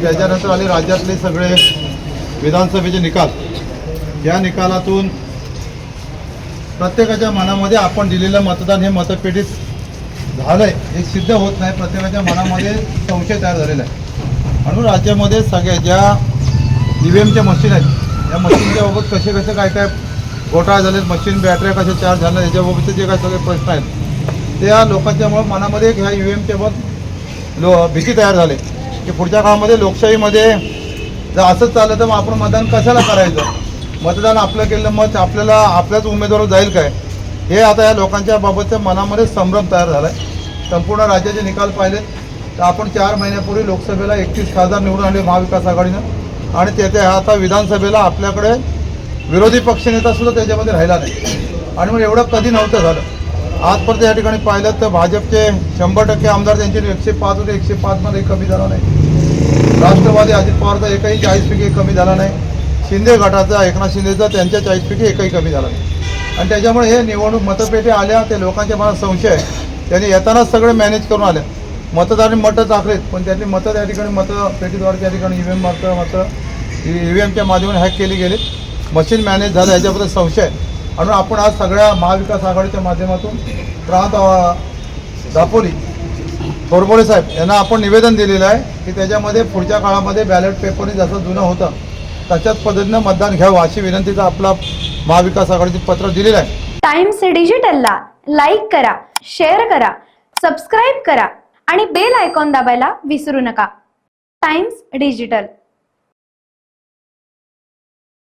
त्याच्यानंतर आले राज्यातले सगळे विधानसभेचे निकाल। या निकालातून प्रत्येकाच्या मनामध्ये आपण दिलेलं मतदान हे मतपेटीत झालंय हे सिद्ध होत नाही। प्रत्येकाच्या मनामध्ये संशय तयार झालेला आहे। म्हणून राज्यामध्ये सगळ्या ज्या EVMच्या मशीन आहेत या मशीनच्या बाबत कसे काय घोटाळा झाले, मशीन बॅटऱ्या कशा चार्ज झाल्या याच्याबाबतचे जे काही सगळे प्रश्न आहेत ते या लोकांच्या मनामध्ये ह्या EVMच्या बाबत भीती तयार झाली की पुढच्या काळामध्ये लोकशाहीमध्ये जर असंच चाललं तर मग आपण मतदान कशाला करायचं, मतदान आपलं केलेलं मत आपल्याला आपल्याच उमेदवारावर जाईल काय, हे आता या लोकांच्या बाबतच्या मनामध्ये संभ्रम तयार झाला आहे। संपूर्ण राज्याचे निकाल पाहिले तर आपण 4 महिन्यापूर्वी लोकसभेला 31 खासदार निवडून आले महाविकास आघाडीनं, आणि त्याचे आता विधानसभेला आपल्याकडे विरोधी पक्षनेतासुद्धा त्याच्यामध्ये राहिला नाही। आणि मग एवढं कधी नव्हतं झालं। आजपर्यंत या ठिकाणी पाहिलं तर भाजपचे 100% आमदार त्यांचे 105 होते, 105मध्ये कमी झाला नाही। राष्ट्रवादी अजित पवारचा एकही 40पैकी कमी झाला नाही। शिंदे गटाचा एकनाथ शिंदेचा त्यांच्या 40पैकी एकही कमी झाला नाही। आणि त्याच्यामुळे हे निवडणूक मतपेटी आल्या ते लोकांच्या मनात संशय आहे। त्यांनी येतानाच सगळे मॅनेज करून आले, मतदारांनी मतं टाकलेत पण त्यांनी मतं त्या ठिकाणी मतपेटीद्वारे त्या ठिकाणी EVMच्या माध्यमाने हॅक केली गेली, मशीन मॅनेज झालं याच्याबद्दल संशय आहे। म्हणून आपण आज सगळ्या महाविकास आघाडीच्या माध्यमातून प्रांत दापोली थोरबोले साहेब यांना आपण निवेदन दिलेलं आहे की त्याच्यामध्ये पुढच्या काळामध्ये बॅलेट पेपरने जसं जुनं होतं तशाच पद्धतीनं मतदान घ्यावं अशी विनंतीचा आपला महाविकास आघाडीचे पत्र दिलेलं आहे। टाइम्स डिजिटलला लाईक करा, शेअर करा, सबस्क्राईब करा आणि बेल आयकॉन दाबायला विसरू नका। Times digital.